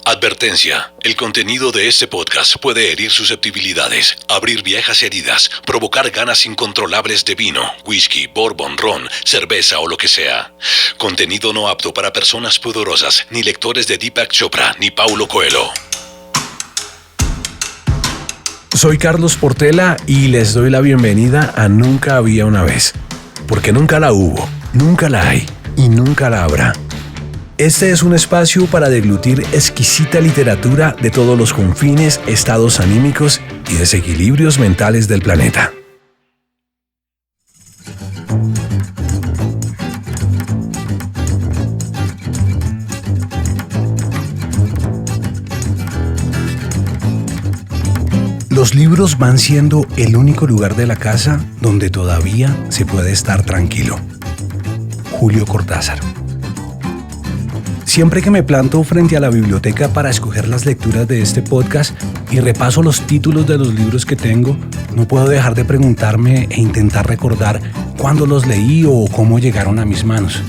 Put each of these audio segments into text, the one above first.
Advertencia: el contenido de este podcast puede herir susceptibilidades, abrir viejas heridas, provocar ganas incontrolables de vino, whisky, bourbon, ron, cerveza o lo que sea. Contenido no apto para personas pudorosas, ni lectores de Deepak Chopra, ni Paulo Coelho. Soy Carlos Portela y les doy la bienvenida a Nunca Había Una Vez. Porque nunca la hubo, nunca la hay y nunca la habrá. Este es un espacio para deglutir exquisita literatura de todos los confines, estados anímicos y desequilibrios mentales del planeta. Los libros van siendo el único lugar de la casa donde todavía se puede estar tranquilo. Julio Cortázar. Siempre que me planto frente a la biblioteca para escoger las lecturas de este podcast y repaso los títulos de los libros que tengo, no puedo dejar de preguntarme e intentar recordar cuándo los leí o cómo llegaron a mis manos.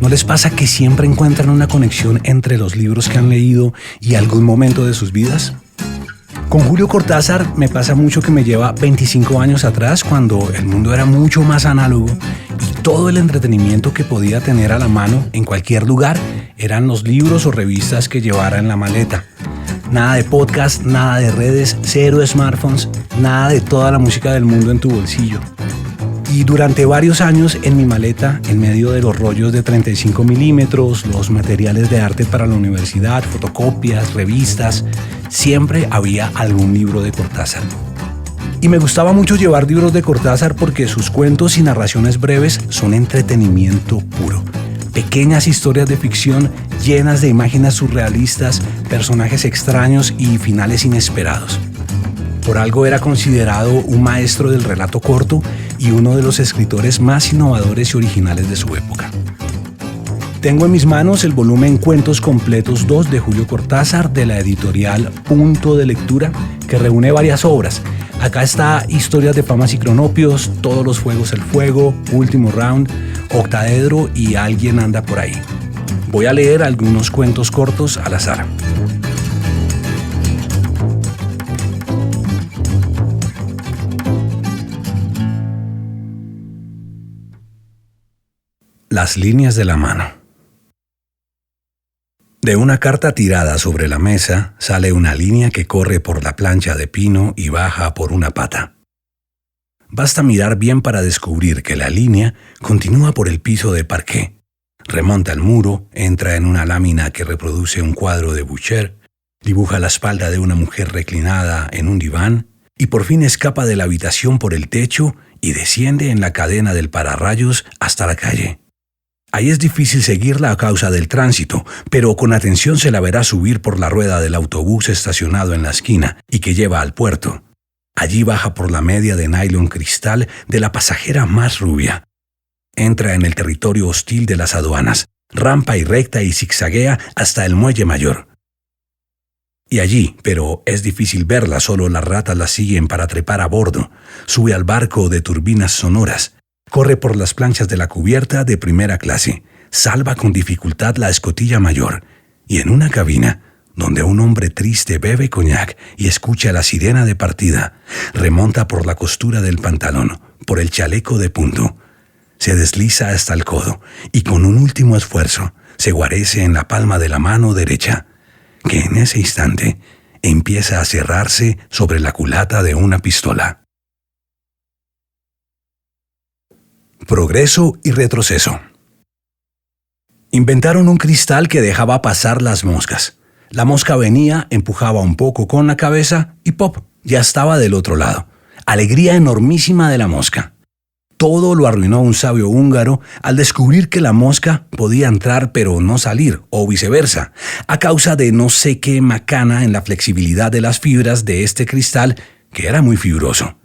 ¿No les pasa que siempre encuentran una conexión entre los libros que han leído y algún momento de sus vidas? Con Julio Cortázar me pasa mucho que me lleva 25 años atrás, cuando el mundo era mucho más análogo y todo el entretenimiento que podía tener a la mano en cualquier lugar eran los libros o revistas que llevara en la maleta. Nada de podcast, nada de redes, cero smartphones, nada de toda la música del mundo en tu bolsillo. Y durante varios años en mi maleta, en medio de los rollos de 35 milímetros, los materiales de arte para la universidad, fotocopias, revistas, siempre había algún libro de Cortázar. Y me gustaba mucho llevar libros de Cortázar porque sus cuentos y narraciones breves son entretenimiento puro. Pequeñas historias de ficción llenas de imágenes surrealistas, personajes extraños y finales inesperados. Por algo era considerado un maestro del relato corto y uno de los escritores más innovadores y originales de su época. Tengo en mis manos el volumen Cuentos Completos 2 de Julio Cortázar de la editorial Punto de Lectura, que reúne varias obras. Acá está Historias de Famas y Cronopios, Todos los Fuegos el Fuego, Último Round, Octaedro y Alguien anda por ahí. Voy a leer algunos cuentos cortos al azar. Las líneas de la mano. De una carta tirada sobre la mesa sale una línea que corre por la plancha de pino y baja por una pata. Basta mirar bien para descubrir que la línea continúa por el piso de parqué, remonta el muro, entra en una lámina que reproduce un cuadro de Boucher, dibuja la espalda de una mujer reclinada en un diván y por fin escapa de la habitación por el techo y desciende en la cadena del pararrayos hasta la calle. Ahí es difícil seguirla a causa del tránsito, pero con atención se la verá subir por la rueda del autobús estacionado en la esquina y que lleva al puerto. Allí baja por la media de nylon cristal de la pasajera más rubia. Entra en el territorio hostil de las aduanas, rampa y recta y zigzaguea hasta el muelle mayor. Y allí, pero es difícil verla, solo las ratas la siguen para trepar a bordo, sube al barco de turbinas sonoras. Corre por las planchas de la cubierta de primera clase, salva con dificultad la escotilla mayor, y en una cabina, donde un hombre triste bebe coñac y escucha la sirena de partida, remonta por la costura del pantalón, por el chaleco de punto, se desliza hasta el codo y con un último esfuerzo se guarece en la palma de la mano derecha, que en ese instante empieza a cerrarse sobre la culata de una pistola. Progreso y retroceso. Inventaron un cristal que dejaba pasar las moscas. La mosca venía, empujaba un poco con la cabeza y ¡pop! Ya estaba del otro lado. Alegría enormísima de la mosca. Todo lo arruinó un sabio húngaro al descubrir que la mosca podía entrar pero no salir, o viceversa, a causa de no sé qué macana en la flexibilidad de las fibras de este cristal, que era muy fibroso.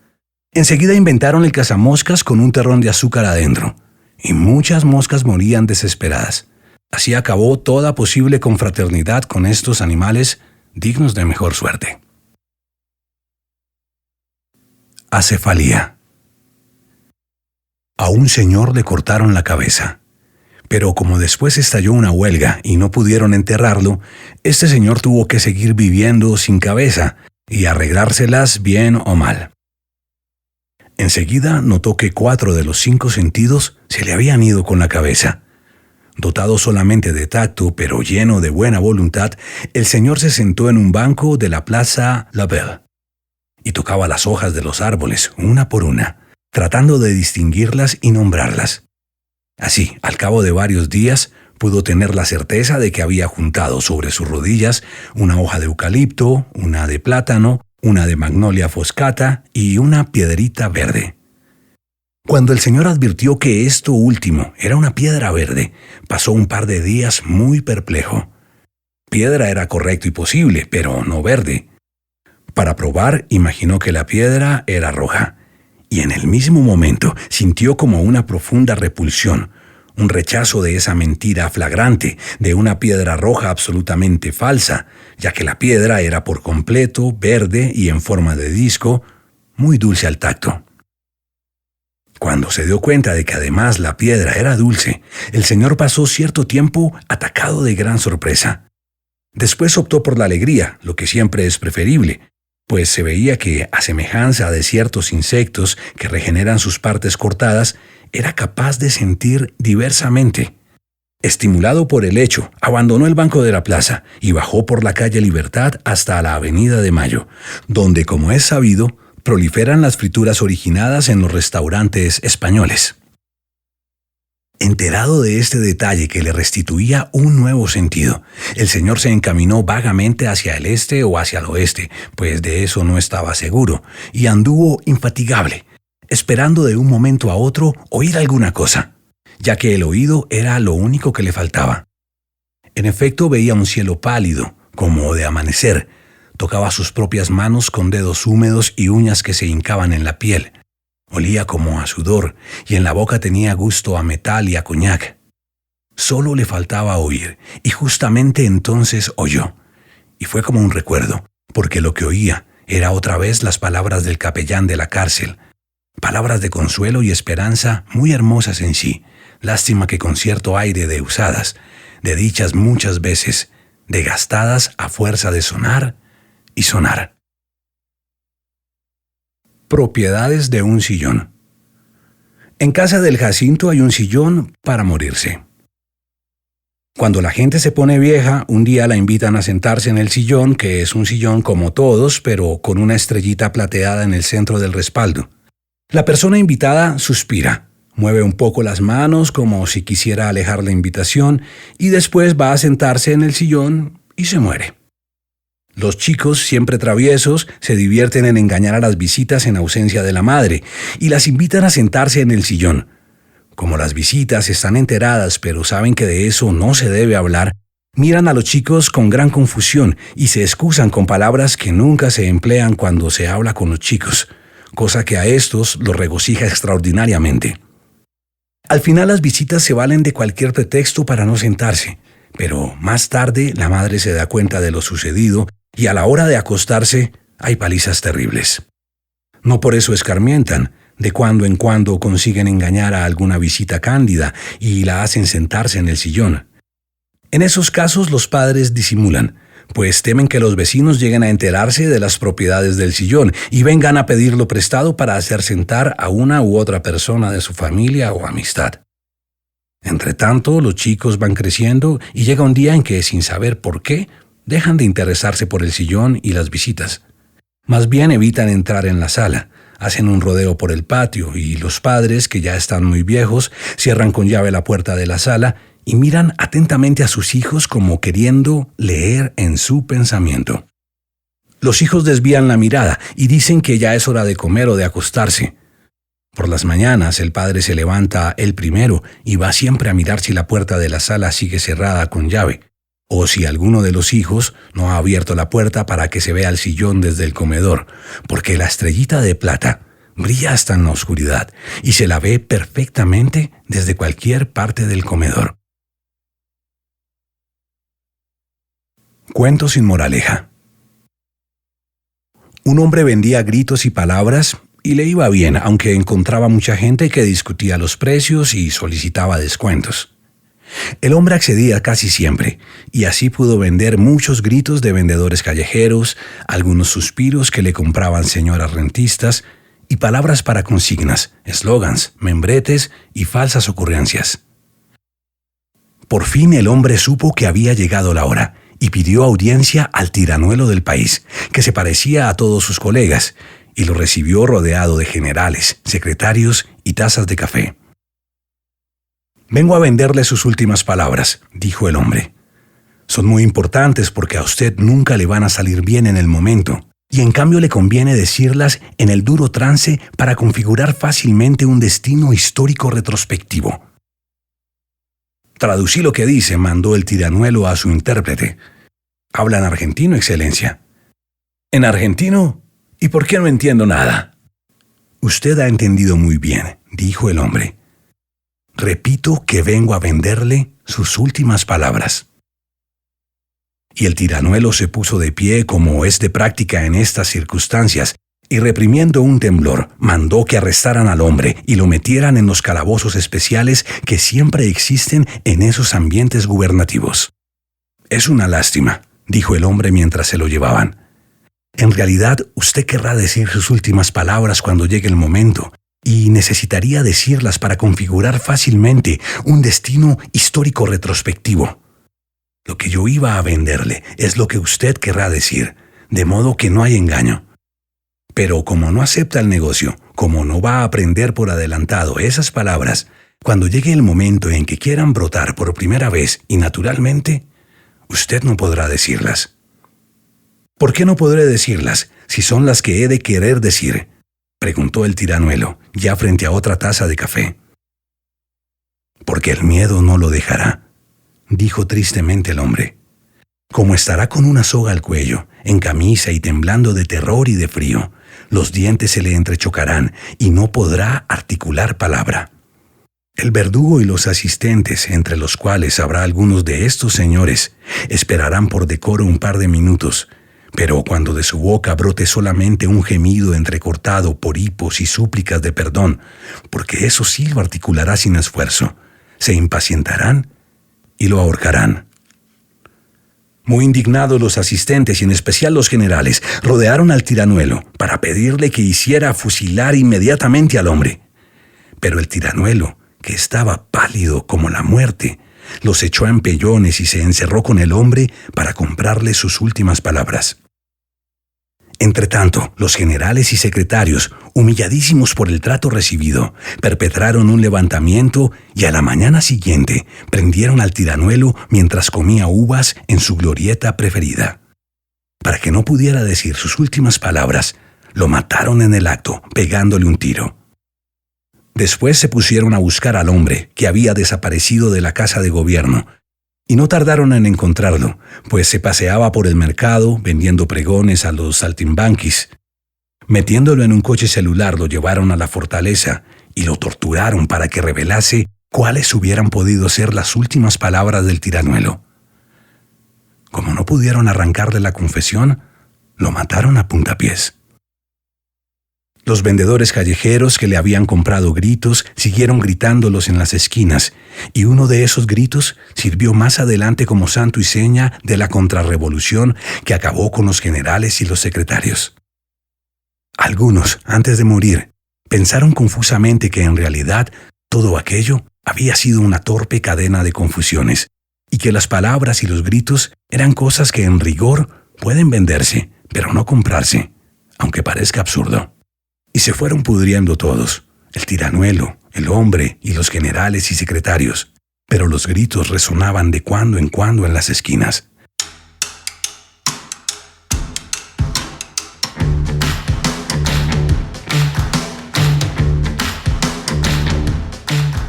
Enseguida inventaron el cazamoscas con un terrón de azúcar adentro, y muchas moscas morían desesperadas. Así acabó toda posible confraternidad con estos animales dignos de mejor suerte. Acefalía. A un señor le cortaron la cabeza, Pero como después estalló una huelga y no pudieron enterrarlo, este señor tuvo que seguir viviendo sin cabeza y arreglárselas bien o mal. Enseguida notó que 4 de los 5 sentidos se le habían ido con la cabeza. Dotado solamente de tacto, pero lleno de buena voluntad, el señor se sentó en un banco de la Plaza La Belle y tocaba las hojas de los árboles, una por una, tratando de distinguirlas y nombrarlas. Así, al cabo de varios días, pudo tener la certeza de que había juntado sobre sus rodillas una hoja de eucalipto, una de plátano, una de magnolia foscata y una piedrita verde. Cuando el señor advirtió que esto último era una piedra verde, pasó un par de días muy perplejo. Piedra era correcto y posible, pero no verde. Para probar, imaginó que la piedra era roja, y en el mismo momento sintió como una profunda repulsión, un rechazo de esa mentira flagrante, de una piedra roja absolutamente falsa, ya que la piedra era por completo verde y en forma de disco, muy dulce al tacto. Cuando se dio cuenta de que además la piedra era dulce, el señor pasó cierto tiempo atacado de gran sorpresa. Después optó por la alegría, lo que siempre es preferible, pues se veía que, a semejanza de ciertos insectos que regeneran sus partes cortadas, era capaz de sentir diversamente. Estimulado por el hecho, abandonó el banco de la plaza y bajó por la calle Libertad hasta la Avenida de Mayo, donde, como es sabido, proliferan las frituras originadas en los restaurantes españoles. Enterado de este detalle que le restituía un nuevo sentido, el señor se encaminó vagamente hacia el este o hacia el oeste, pues de eso no estaba seguro, y anduvo infatigable, esperando de un momento a otro oír alguna cosa, ya que el oído era lo único que le faltaba. En efecto, veía un cielo pálido, como de amanecer, tocaba sus propias manos con dedos húmedos y uñas que se hincaban en la piel. Olía como a sudor y en la boca tenía gusto a metal y a coñac. Solo le faltaba oír, y justamente entonces oyó. Y fue como un recuerdo, porque lo que oía era otra vez las palabras del capellán de la cárcel. Palabras de consuelo y esperanza muy hermosas en sí, lástima que con cierto aire de usadas, de dichas muchas veces, de gastadas a fuerza de sonar y sonar. Propiedades de un sillón. En casa del Jacinto hay un sillón para morirse. Cuando la gente se pone vieja, un día la invitan a sentarse en el sillón, que es un sillón como todos, pero con una estrellita plateada en el centro del respaldo. La persona invitada suspira, mueve un poco las manos como si quisiera alejar la invitación y después va a sentarse en el sillón y se muere. Los chicos, siempre traviesos, se divierten en engañar a las visitas en ausencia de la madre y las invitan a sentarse en el sillón. Como las visitas están enteradas pero saben que de eso no se debe hablar, miran a los chicos con gran confusión y se excusan con palabras que nunca se emplean cuando se habla con los chicos, cosa que a estos los regocija extraordinariamente. Al final las visitas se valen de cualquier pretexto para no sentarse, pero más tarde la madre se da cuenta de lo sucedido y a la hora de acostarse hay palizas terribles. No por eso escarmientan, de cuando en cuando consiguen engañar a alguna visita cándida y la hacen sentarse en el sillón. En esos casos los padres disimulan, pues temen que los vecinos lleguen a enterarse de las propiedades del sillón y vengan a pedirlo prestado para hacer sentar a una u otra persona de su familia o amistad. Entretanto, los chicos van creciendo y llega un día en que, sin saber por qué, dejan de interesarse por el sillón y las visitas. Más bien evitan entrar en la sala, hacen un rodeo por el patio y los padres, que ya están muy viejos, cierran con llave la puerta de la sala y miran atentamente a sus hijos como queriendo leer en su pensamiento. Los hijos desvían la mirada y dicen que ya es hora de comer o de acostarse. Por las mañanas el padre se levanta él primero y va siempre a mirar si la puerta de la sala sigue cerrada con llave, o si alguno de los hijos no ha abierto la puerta para que se vea el sillón desde el comedor, porque la estrellita de plata brilla hasta en la oscuridad y se la ve perfectamente desde cualquier parte del comedor. Cuento sin moraleja. Un hombre vendía gritos y palabras y le iba bien, aunque encontraba mucha gente que discutía los precios y solicitaba descuentos. El hombre accedía casi siempre, y así pudo vender muchos gritos de vendedores callejeros, algunos suspiros que le compraban señoras rentistas, y palabras para consignas, eslogans, membretes y falsas ocurrencias. Por fin el hombre supo que había llegado la hora, y pidió audiencia al tiranuelo del país, que se parecía a todos sus colegas, y lo recibió rodeado de generales, secretarios y tazas de café. «Vengo a venderle sus últimas palabras», dijo el hombre. «Son muy importantes porque a usted nunca le van a salir bien en el momento, y en cambio le conviene decirlas en el duro trance para configurar fácilmente un destino histórico retrospectivo». «Traducí lo que dice», mandó el tiranuelo a su intérprete. «Habla en argentino, Excelencia». «¿En argentino? ¿Y por qué no entiendo nada?» «Usted ha entendido muy bien», dijo el hombre. «Repito que vengo a venderle sus últimas palabras». Y el tiranuelo se puso de pie como es de práctica en estas circunstancias, y reprimiendo un temblor, mandó que arrestaran al hombre y lo metieran en los calabozos especiales que siempre existen en esos ambientes gubernativos. «Es una lástima», dijo el hombre mientras se lo llevaban. «En realidad, usted querrá decir sus últimas palabras cuando llegue el momento, y necesitaría decirlas para configurar fácilmente un destino histórico retrospectivo. Lo que yo iba a venderle es lo que usted querrá decir, de modo que no hay engaño. Pero como no acepta el negocio, como no va a aprender por adelantado esas palabras, cuando llegue el momento en que quieran brotar por primera vez y naturalmente, usted no podrá decirlas». «¿Por qué no podré decirlas si son las que he de querer decir?», preguntó el tiranuelo, ya frente a otra taza de café. «Porque el miedo no lo dejará», dijo tristemente el hombre. «Como estará con una soga al cuello, en camisa y temblando de terror y de frío, los dientes se le entrechocarán y no podrá articular palabra. El verdugo y los asistentes, entre los cuales habrá algunos de estos señores, esperarán por decoro un par de minutos, pero cuando de su boca brote solamente un gemido entrecortado por hipos y súplicas de perdón, porque eso sí lo articulará sin esfuerzo, se impacientarán y lo ahorcarán». Muy indignados los asistentes y en especial los generales rodearon al tiranuelo para pedirle que hiciera fusilar inmediatamente al hombre. Pero el tiranuelo, que estaba pálido como la muerte, los echó a empellones y se encerró con el hombre para comprarle sus últimas palabras. Entretanto, los generales y secretarios, humilladísimos por el trato recibido, perpetraron un levantamiento y a la mañana siguiente prendieron al tiranuelo mientras comía uvas en su glorieta preferida. Para que no pudiera decir sus últimas palabras, lo mataron en el acto, pegándole un tiro. Después se pusieron a buscar al hombre que había desaparecido de la casa de gobierno, y no tardaron en encontrarlo, pues se paseaba por el mercado vendiendo pregones a los saltimbanquis. Metiéndolo en un coche celular lo llevaron a la fortaleza y lo torturaron para que revelase cuáles hubieran podido ser las últimas palabras del tiranuelo. Como no pudieron arrancarle la confesión, lo mataron a puntapiés. Los vendedores callejeros que le habían comprado gritos siguieron gritándolos en las esquinas, y uno de esos gritos sirvió más adelante como santo y seña de la contrarrevolución que acabó con los generales y los secretarios. Algunos, antes de morir, pensaron confusamente que en realidad todo aquello había sido una torpe cadena de confusiones, y que las palabras y los gritos eran cosas que en rigor pueden venderse, pero no comprarse, aunque parezca absurdo. Y se fueron pudriendo todos, el tiranuelo, el hombre y los generales y secretarios, pero los gritos resonaban de cuando en cuando en las esquinas.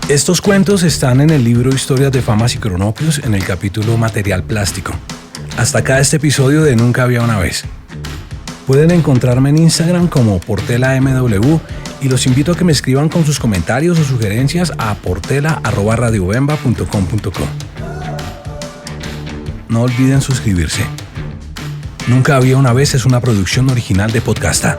Estos cuentos están en el libro Historias de Famas y Cronopios en el capítulo Material Plástico. Hasta acá este episodio de Nunca Había Una Vez. Pueden encontrarme en Instagram como PortelaMW y los invito a que me escriban con sus comentarios o sugerencias a portela@radiobemba.com.co. No olviden suscribirse. Nunca Había Una Vez es una producción original de Podcasta.